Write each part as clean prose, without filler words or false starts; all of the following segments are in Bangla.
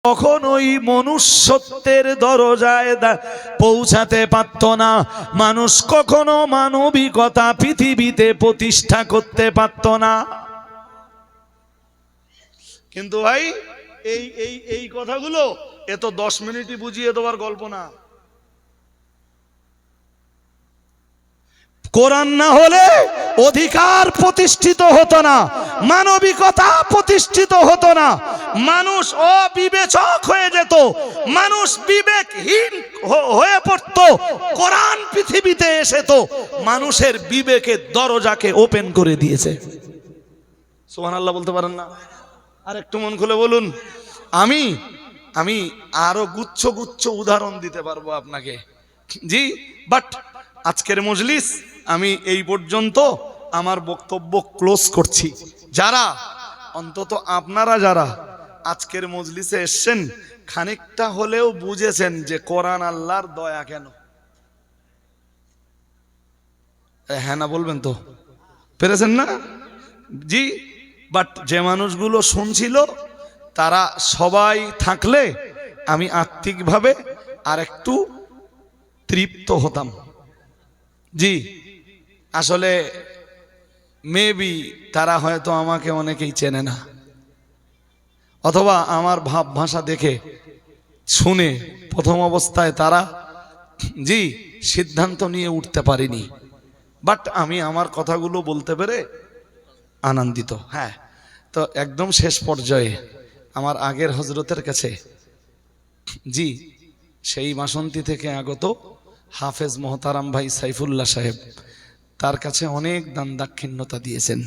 তখন ওই মনুষ্যত্বের দরজায় পৌঁছাতে পারত না। মানুষ কখনো মানবিকতা পৃথিবীতে প্রতিষ্ঠা করতে পারত না। কিন্তু ভাই এই এই এই কথাগুলো এ তো 10 মিনিটই বুঝিয়ে দেওয়ার গল্প না। কোরআন না হলে অধিকার প্রতিষ্ঠিত হতো না, মানবিকতা প্রতিষ্ঠিত হতো না, মানুষ অবিবেচক হয়ে যেত, মানুষ বিবেকহীন হয়ে পড়ত। কোরআন পৃথিবীতে এসে তো মানুষের বিবেকের দরজাকে ওপেন করে দিয়েছে। সুবহানাল্লাহ বলতে পারেন না? আর একটু মন খুলে বলুন। আমি আরো গুচ্ছ গুচ্ছ উদাহরণ দিতে পারবো আপনাকে, জি, বাট আজকের মজলিস আমি এই পর্যন্ত আমার বক্তব্য ক্লোজ করছি। যারা অন্তত আপনারা যারা আজকের মজলিসে এসছেন খানিকটা হলেও বুঝেছেন যে কোরআন আল্লাহর দয়া কেন। হ্যাঁ না বলবেন তো? পেরেছেন না? জি, বাট যে মানুষগুলো শুনছিল তারা সবাই থাকলে আমি আত্মিকভাবে আর একটু তৃপ্ত হতাম। জি, আসলে মেবি তারা হয়তো আমাকে অনেকেই চেনে না, অথবা আমার ভাব ভাষা দেখে শুনে প্রথম অবস্থায় তারা জি সিদ্ধান্ত নিয়ে উঠতে পারিনি। বাট আমি আমার কথাগুলো বলতে পেরে আনন্দিত। হ্যাঁ, তো একদম শেষ পর্যায়ে আমার আগের হজরতের কাছে, জি, সেই বাসন্তী থেকে আগত হাফেজ মোহতারাম ভাই সাইফুল্লাহ সাহেব, তার কাছে অনেক দান দাক্ষিণ্যতা দিয়েছেন।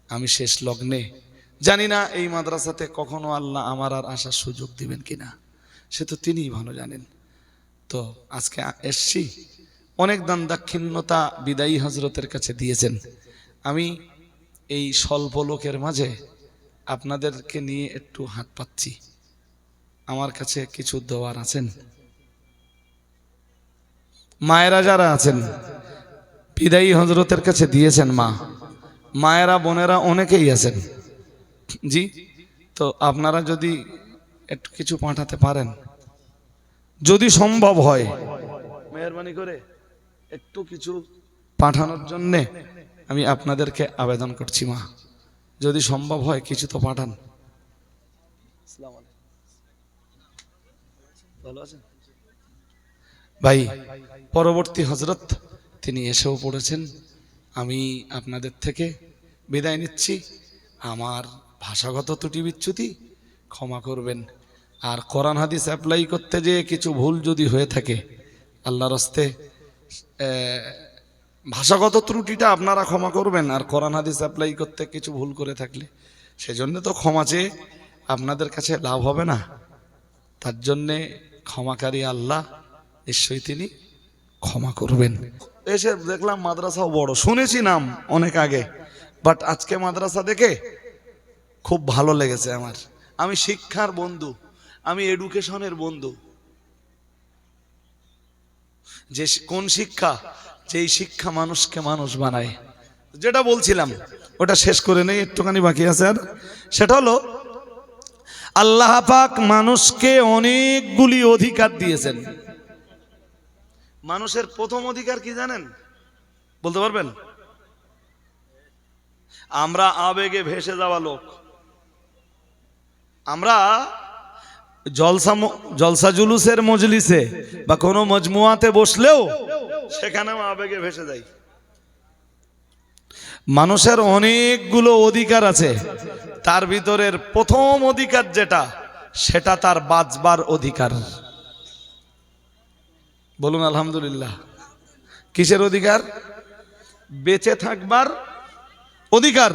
আমি শেষ লগ্নে জানি না এই মাদ্রাসাতে কখনো আল্লাহ আমার আর আসার সুযোগ দিবেন কিনা, সে তো তিনিই ভালো জানেন। তো আজকে এসছি, অনেক দান দাক্ষিণ্যতা বিদায়ী হজরতের কাছে দিয়েছেন। আমি এই স্বল্প লোকের মাঝে আপনাদেরকে নিয়ে একটু হাত পাচ্ছি। আমার কাছে কিছু দেওয়ার আছেন। মায়েরা যারা আছেন বিদায়ী হজরতের কাছে দিয়েছেন, মায়েরা বোনেরা অনেকেই আছেন, জি, তো আপনারা যদি একটু কিছু পাঠাতে পারেন, যদি সম্ভব হয় মেহেরবানি করে একটু কিছু পাঠানোর জন্যে আমি আপনাদেরকে আবেদন করছি। মা, যদি সম্ভব হয় কিছু তো পাঠান। ভালো আছেন ভাই? পরবর্তী হজরত তিনি এসেও পড়েছেন। আমি আপনাদের থেকে বিদায় নিচ্ছি। আমার ভাষাগত ত্রুটি বিচ্যুতি ক্ষমা করবেন। আর কোরআন হাদিস অ্যাপ্লাই করতে যেয়ে কিছু ভুল যদি হয়ে থাকে, আল্লাহর হস্তে ভাষাগত ত্রুটিটা আপনারা ক্ষমা করবেন। আর কোরআন হাদিস অ্যাপ্লাই করতে কিছু ভুল করে থাকলে সেজন্য তো ক্ষমা চেয়ে আপনাদের কাছে লাভ হবে না। তার জন্যে ক্ষমাকারী আল্লাহ নিশ্চয়ই তিনি ক্ষমা করবেন। এসে দেখলাম মাদ্রাসাও বড়, শুনেছি নাম অনেক আগে, বাট আজকে মাদ্রাসা দেখে খুব ভালো লেগেছে আমার। আমি শিক্ষার বন্ধু, আমি এডুকেশনের বন্ধু। যে কোন শিক্ষা? যেই শিক্ষা মানুষকে মানুষ বানায়। যেটা বলছিলাম ওটা শেষ করে নেই, একটুখানি বাকি আছে। আর সেটা হলো আল্লাহ পাক মানুষকে অনেকগুলি অধিকার দিয়েছেন। মানুষের প্রথম অধিকার কি জানেন? বলতে পারবেন? আমরা আবেগে ভেসে যাওয়া লোক। আমরা জলসা জুলুসের মজলিসে বা কোনো মজমুয়াতে বসলেও সেখানেও আবেগে ভেসে যাই। মানুষের অনেকগুলো অধিকার আছে, তার ভিতরের প্রথম অধিকার যেটা, সেটা তার বাঁচবার অধিকার। বলুন আলহামদুলিল্লাহ। কিসের অধিকার? বেঁচে থাকবার অধিকার।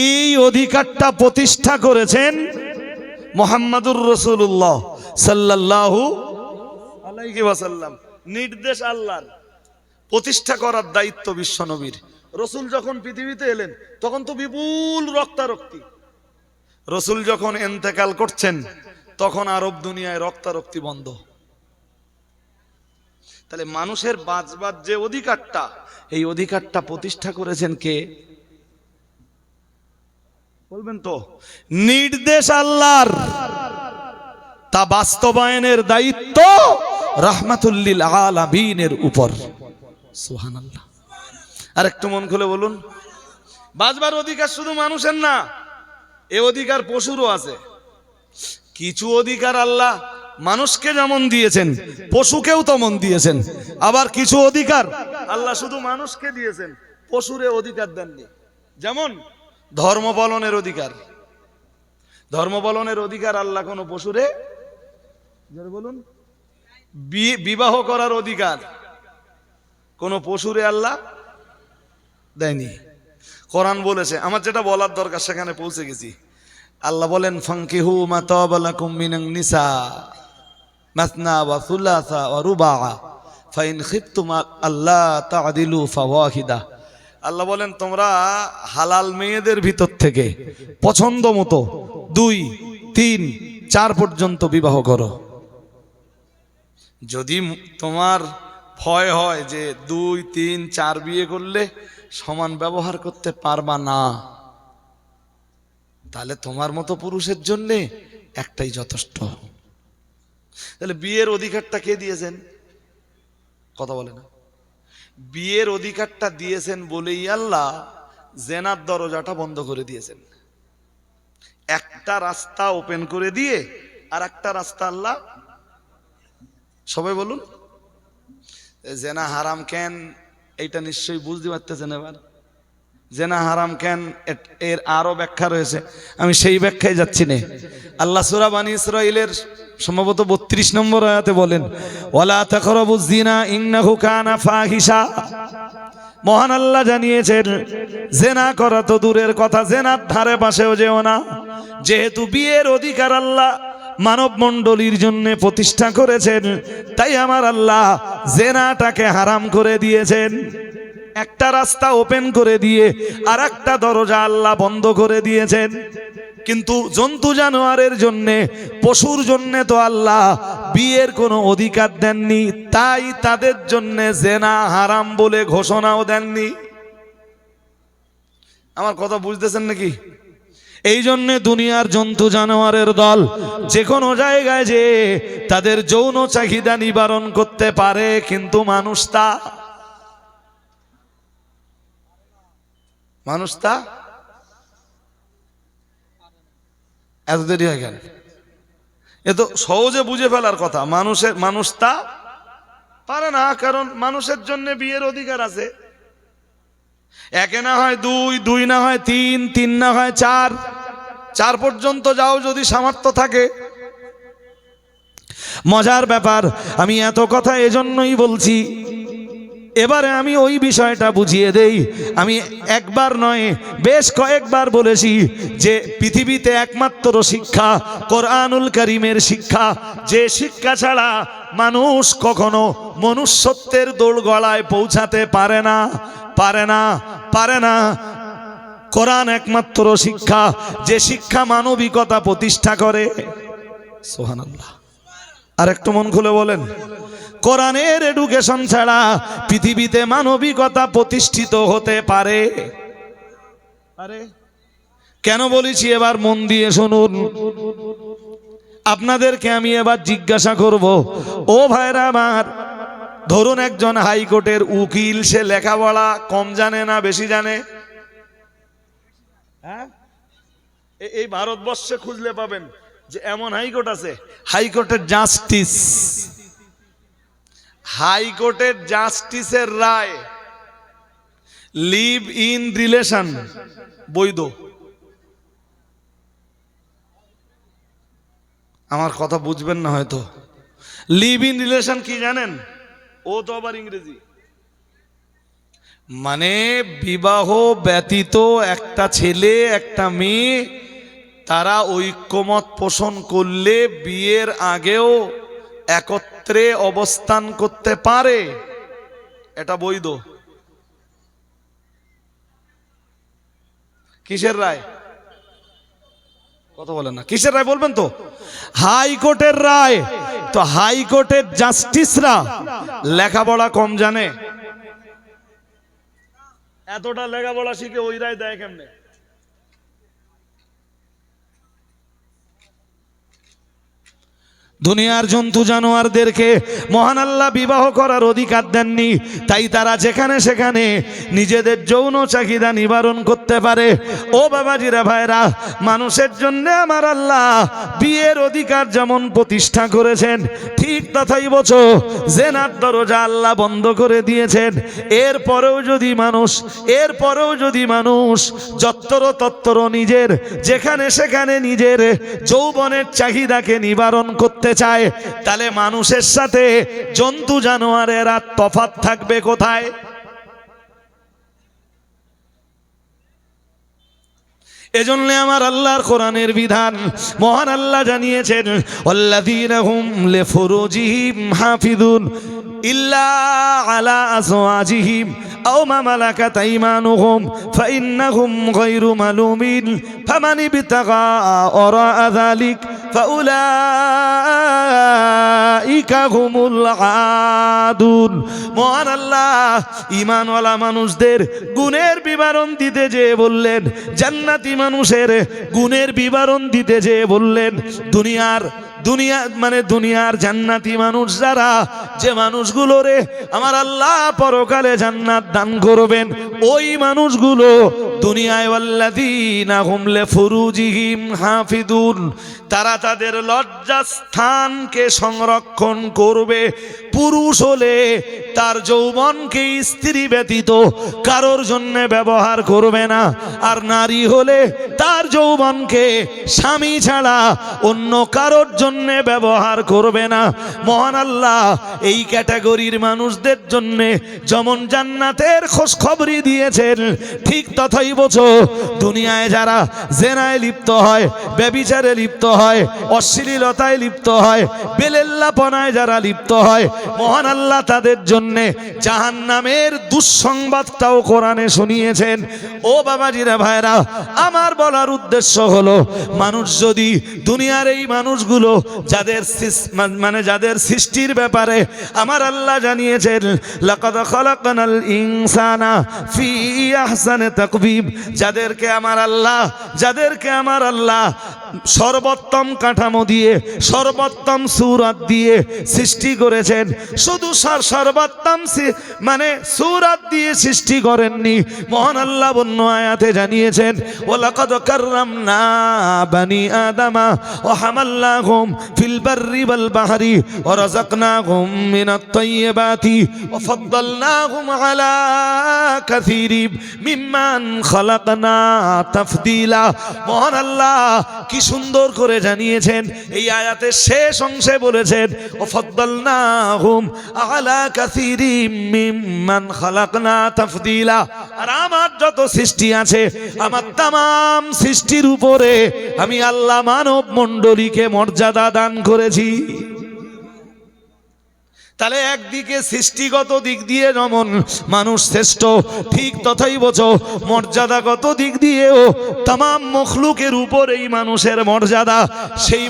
এই অধিকারটা প্রতিষ্ঠা করেছেন মুহাম্মাদুর রাসূলুল্লাহ সাল্লাল্লাহু আলাইহি ওয়াসাল্লাম। নির্দেশ আল্লাহর, প্রতিষ্ঠা করার দায়িত্ব বিশ্বনবীর। রসুল যখন পৃথিবীতে এলেন তখন তো বিপুল রক্তারক্তি। রসুল যখন ইন্তেকাল করছেন তখন আরব দুনিয়ায় রক্তারক্তি বন্ধ। তাহলে মানুষের বাঁচবার যে অধিকারটা, এই অধিকারটা প্রতিষ্ঠা করেছেন কে? বলবেন তো? নির্দেশ আল্লাহর। তা বাস্তবায়নের দায়িত্ব রাহমাতুল লিল আলামিনের উপর। সুবহানাল্লাহ। আর একটু মন খুলে বলুন, বাঁচবার অধিকার শুধু মানুষের না, এ অধিকার পশুরও আছে। কিছু অধিকার আল্লাহ মানুষকে যেমন দিয়েছেন পশুকেও তেমন দিয়েছেন, আবার কিছু অধিকার আল্লাহ শুধু মানুষকে দিয়েছেন, পশুরে অধিকার দেননি। যেমন ধর্ম পালনের অধিকার, ধর্ম পালনের অধিকার আল্লাহ কোনো পশুরে বলুন, বিবাহ করার অধিকার কোনো পশুরে আল্লাহ দেয়নি। কোরআন বলেছে, আমার যেটা বলার দরকার সেখানে পৌঁছে গেছি। আল্লাহ বলেন ফানকিহু মা তাবা লাকুম মিনান নিসা মাসনা ওয়া সুলাসা ওয়া রুবা ফাইন খিফতুম আল্লা তা'দিলু ফাওয়াহিদা। আল্লাহ বলেন তোমরা হালাল মেয়েদের ভিতর থেকে পছন্দ মতো 2, 3, 4 পর্যন্ত বিবাহ করো। যদি তোমার ভয় হয় যে 2, 3, 4 বিয়ে করলে সমান ব্যবহার করতে পারবা না, তাহলে তোমার মতো পুরুষের জন্য একটাই যথেষ্ট। তাহলে বিয়ের অধিকারটা কে দিয়েছেন? কথা বলে না। বিয়ের অধিকারটা দিয়েছেন বলেই আল্লাহ জেনার দরজাটা বন্ধ করে দিয়েছেন। একটা রাস্তা ওপেন করে দিয়ে আর একটা রাস্তা আল্লাহ, সবাই বলুন জেনা হারাম কেন, এইটা নিশ্চয়ই বুঝতে পারতেছেন। এবার জেনা হারাম কেন এর আরো ব্যাখ্যা রয়েছে, আমি সেই ব্যাখ্যায় যাচ্ছি না। আল্লাহ সূরা বনী ইসরাঈলের সম্ভবত 32 নম্বর আয়াতে বলেন ওয়ালা তাকরাবুজ জিনা ইন্নাহু কানা ফাহিশা। মহান আল্লাহ জানিয়েছেন জেনা করা তো দূরের কথা, জেনার ধারে পাশেও যেও না। যেহেতু বিয়ের অধিকার আল্লাহ মানব মণ্ডলীর জন্য প্রতিষ্ঠা করেছেন, তাই আমার আল্লাহ জেনাটাকে হারাম করে দিয়েছেন। একটা রাস্তা ওপেন করে দিয়ে আর একটা দরজা আল্লাহ বন্ধ করে দিয়েছেন। কিন্তু জন্তু জানোয়ারের জন্য, পশুর জন্য তো আল্লাহ বিয়ের কোনো অধিকার দেননি, তাই তাদের জন্য জেনা হারাম বলে ঘোষণাও দেননি। আমার কথা বুঝতেছেন নাকি? এই জন্য দুনিয়ার জন্তু জানোয়ারের দল যে কোনো জায়গায় যে তাদের যৌন চাহিদা নিবারণ করতে পারে, কিন্তু মানুষ তা এত দেরি হয় কেন? এ তো সহজে বুঝে ফেলার কথা। মানুষ তা পারে না, কারণ মানুষের জন্য বিয়ের অধিকার আছে। একে না হয় 2, 2 না হয় 3, 3 না হয় 4, 4 পর্যন্ত যাও যদি সামর্থ্য থাকে। মজার ব্যাপার, আমি এত কথা এজন্যই বলছি, এবারে আমি ওই বিষয়টা বুঝিয়ে দেই। আমি একবার নয় বেশ কয়েকবার বলেছি যে পৃথিবীতে একমাত্র শিক্ষা কোরআনুল কারীমের শিক্ষা, যে শিক্ষা ছাড়া মানুষ কখনো মনুষ্যত্বের দোরগোড়ায় পৌঁছাতে পারে না। কোরআন একমাত্র শিক্ষা যে শিক্ষা মানবিকতা প্রতিষ্ঠা করে। সুবহানাল্লাহ। আর একটু মন খুলে বলেন, কোরআনের এডুকেশন ছাড়া পৃথিবীতে মানবিকতা প্রতিষ্ঠিত হতে পারে? কেন বলেছি এবার মন দিয়ে শুনুন। আপনাদেরকে আমি এবার জিজ্ঞাসা করব, ও ভাইরা আমার, ধরুন একজন হাইকোর্টের উকিল, সে লেখাপড়া কম জানে না বেশি জানে? হ্যাঁ, এই ভারতবর্ষে খুঁজলে পাবেন যে এমন হাইকোর্ট আছে, হাইকোর্টের জাস্টিস, হাইকোর্টের জাস্টিসের রায় লিভ ইন রিলেশন বৈধ। আমার কথা বুঝবেন না হয়তো। লিভ ইন রিলেশন কি জানেন? ও তো আবার ইংরেজি। মানে বিবাহ ব্যতীত একটা ছেলে একটা মেয়ে তারা ঐক্যমত পোষণ করলে বিয়ের আগেও একত্রে অবস্থান করতে পারে, এটা বৈধ। কিসের রায়? কথা বলেন না, কিসের রায় বলবেন তো? হাইকোর্টের রায়। তো হাইকোর্টের জাস্টিসরা লেখাপড়া কম জানে? এতটা লেখাপড়া শিখে ওই রায় দেয় কেমনে? দুনিয়ার জন্তু জানোয়ারদেরকে মহান আল্লাহ বিবাহ করার অধিকার দেননি, তাই তারা যেখানে সেখানে নিজেদের যৌন চাহিদা নিবারণ করতে পারে। ও বাবাজিরা ভাইরা, মানুষের জন্য আমার আল্লাহ বিয়ের অধিকার যেমন প্রতিষ্ঠা করেছেন, ঠিক তথাই বছর জেনার দরজা আল্লাহ বন্ধ করে দিয়েছেন। এরপরেও যদি মানুষ যত্তর তত্তর নিজের যেখানে সেখানে নিজের যৌবনের চাহিদাকে নিবারণ করতে চায়, তাহলে মানুষের সাথে জন্তু জানোয়ারের আর তফাৎ থাকবে কোথায়? এজন্য আমার আল্লাহর কোরআনের বিধান, মহান আল্লাহ জানিয়েছেন, আল্লাযীনা হুম লিফুরুজিহিম হাফিযুন ইল্লা আলা আজওয়াজিহিম আও মা মালাকাত আইমানুহুম ফাইন্নাহুম গায়রু মালুমিন ফামান ইবতাগা ওয়ারাআ যালিক ফাউলাইকা হুমুল আদুন। মহান আল্লাহ ঈমানওয়ালা মানুষদের গুণের বিবরণ দিতে যেয়ে বললেন, জান্নাতি মানুষের গুণের বিবরণ দিতে যেয়ে বললেন, দুনিয়ার জান্নাতি মানুষ যারা, যে মানুষগুলোরে আমার আল্লাহ পরকালে জান্নাত দান করবেন, ওই মানুষগুলো দুনিয়ায় ওয়াল্লাযীনা হুম লিফুরুজিহিম হাফিযুন, তারা তাদের লজ্জাস্থানকে সংরক্ষণ করবে। পুরুষ হলে তার যৌবনকে স্ত্রী ব্যতীত কারোর জন্য ব্যবহার করবে না, আর নারী হলে তার যৌবনকে স্বামী ছাড়া অন্য কারোর জন্য ব্যবহার করবে না। মহান আল্লাহ এই ক্যাটাগরির মানুষদের জন্য যেমন জান্নাতের খোঁজখবরি দিয়েছেন, ঠিক তথাই বছর দুনিয়ায় যারা জেনায় লিপ্ত হয়, ব্যভিচারে লিপ্ত হয়, অশ্লীলতায় লিপ্ত হয়, বেলেল্লাপনায় যারা লিপ্ত হয়, মহান আল্লাহ তাদের জন্য জাহান্নামের দুঃসংবাদটাও কোরআনে শুনিয়েছেন। ও বাবাজিরা ভাইরা, আমার বলার উদ্দেশ্য হলো, মানুষ যদি দুনিয়ার এই মানুষগুলো যাদের সৃষ্টির ব্যাপারে আমার আল্লাহ জানিয়েছেন, লাকাদ খালাকনাল ইনসানা ফি আহসানি তাকওয়িম, যাদেরকে আমার আল্লাহ সর্বোত্তম কাঠামো দিয়ে, সর্বোত্তম সূরত দিয়ে সৃষ্টি করেছেন। শুধু সর্বোত্তম সূরত দিয়ে সৃষ্টি করেননি, মহান আল্লাহ অন্য আয়াতে জানিয়েছেন, ওয়ালাকাদ কাররামনা বানি আদামা ওয়া হামালনাহুম ফিল বাররি ওয়াল বাহরি ওয়া রাযাকনাহুম মিনাত তাইয়্যিবাতি ওয়া ফাদ্দালনাহুম আলা কাসীরিম মিম্মান খালাকনা তাফদীলা। মহান আল্লাহ কি সুন্দর করে জানিয়েছেন, এই আয়াতের শেষ অংশে বলেছেন, ও ফাদ্দালনাহুম আলা কাসীরিম মিম্মান খালাকনা তাফদীলা। আর আমার যত সৃষ্টি আছে, আমার तमाम সৃষ্টির উপরে আমি আল্লাহ মানব মণ্ডলীকে মর্যাদা দান করেছি। তাহলে একদিকে সৃষ্টিগত দিক দিয়ে যেমন মানুষ শ্রেষ্ঠ, ঠিক তথাই মর্যাদাগত দিক দিয়েও তামাম মখলুকের উপর এই মানুষের মর্যাদা। সেই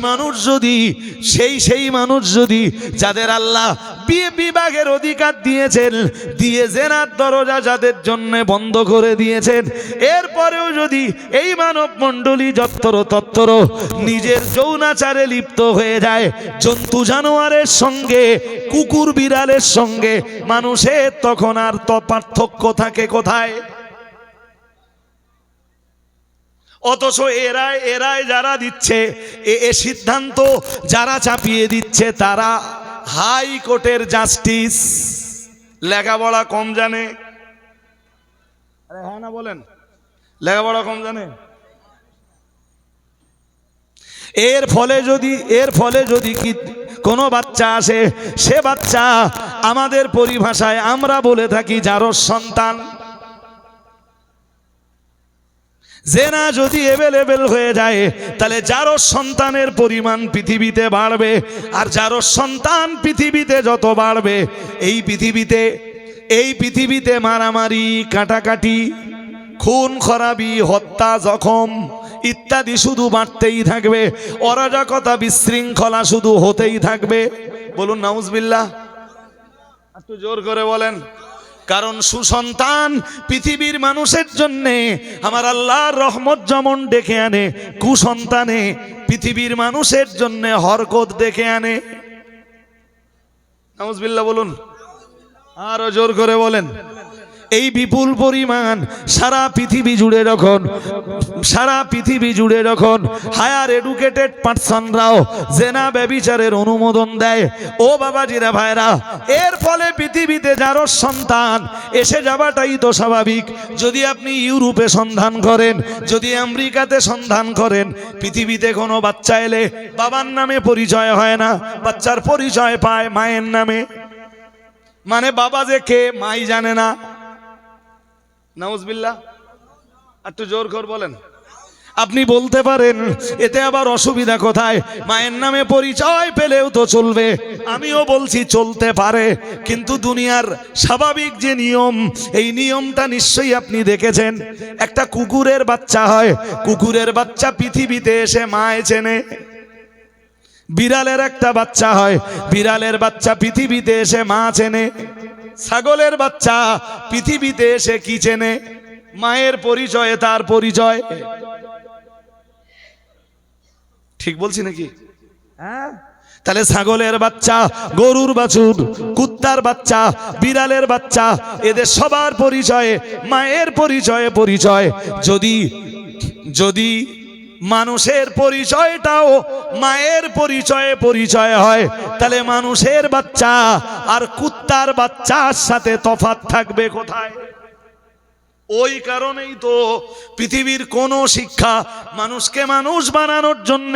মানুষ যদি যাদের আল্লাহ বিয়ে বিভাগের অধিকার দিয়েছেন, দিয়ে জেনার দরজা যাদের জন্য বন্ধ করে দিয়েছেন, এরপরেও যদি এই মানব মণ্ডলী যত্তর তত্তর নিজের যৌনাচারে লিপ্ত হয়ে যায়, জন্তু জানোয়ারের সঙ্গে, কুকুর বিড়ালের সঙ্গে মানুষের তখন আর তো পার্থক্য থাকে কোথায়? অথচ এরাই যারা দিচ্ছে, এ সিদ্ধান্ত যারা চাপিয়ে দিচ্ছে, তারা হাইকোর্টের জাস্টিস। লেখাপড়া কম জানে, আরে হ্যাঁ না বলেন, লেখাপড়া কম জানে। এর ফলে যদি কি কোনো বাচ্চা আসে, সে বাচ্চা আমাদের পরিভাষায় আমরা বলে থাকি জারজ সন্তান। জেনা যদি অ্যাভেলেবেল হয়ে যায়, তাহলে জারজ সন্তানের পরিমাণ পৃথিবীতে বাড়বে। আর জারজ সন্তান পৃথিবীতে যত বাড়বে, এই পৃথিবীতে মারামারি, কাটাকাটি, খুন খরাবি, হত্যা, জখম ইত্যাদি শুধু বাড়তেই থাকবে। অরাজকতা, বিশৃঙ্খলা শুধু হতেই থাকবে। বলুন নাউজুবিল্লাহ, একটু জোর করে বলেন। কারণ সুসন্তান পৃথিবীর মানুষের জন্যে আমার আল্লাহর রহমত যেমন ডেকে আনে, কুসন্তানে পৃথিবীর মানুষের জন্যে হরকত ডেকে আনে। নাউজুবিল্লাহ বলুন, আরো জোর করে বলেন। এই বিপুল পরিমাণ সারা পৃথিবী জুড়ে যখন হায়ার এডুকেটেড পার্সনরাও জেনা ব্যভিচারের অনুমোদন দেয়, ও বাবাজিরা ভাইরা, এর ফলে পৃথিবীতে যারও সন্তান এসে যাওয়াটাই তো স্বাভাবিক। যদি আপনি ইউরোপে সন্ধান করেন, যদি আমেরিকাতে সন্ধান করেন, পৃথিবীতে কোনো বাচ্চা এলে বাবার নামে পরিচয় হয় না, বাচ্চার পরিচয় পায় মায়ের নামে। মানে বাবা যে কে মাই জানে না। নাউজুবিল্লাহ, একটু জোর করে বলেন। আপনি বলতে পারেন এতে আবার অসুবিধা কোথায়, মায়ের নামে পরিচয় পেলেও তো চলবে। আমিও বলছি চলতে পারে, কিন্তু দুনিয়ার স্বাভাবিক যে নিয়ম, এই নিয়মটা নিশ্চয়ই আপনি দেখেছেন। একটা কুকুরের বাচ্চা হয়, কুকুরের বাচ্চা পৃথিবীতে এসে মায় চেনে। বিড়ালের একটা বাচ্চা হয়, বিড়ালের বাচ্চা পৃথিবীতে এসে মা চেনে। ছাগলের বাচ্চা পৃথিবীতে এসে কি চেনে? মায়ের পরিচয়ে তার পরিচয়। ঠিক বলছি নাকি? হ্যাঁ। তাহলে ছাগলের বাচ্চা, গরুর বাছুর, কুত্তার বাচ্চা, বিড়ালের বাচ্চা, এদের সবার পরিচয়ে মায়ের পরিচয়। যদি মানুষের পরিচয়টাও মায়ের পরিচয় হয়, তাহলে মানুষের বাচ্চা আর কুত্তার বাচ্চার সাথে তফাৎ থাকবে কোথায়? ওই কারণেই তো পৃথিবীর কোন শিক্ষা মানুষকে মানুষ বানানোর জন্য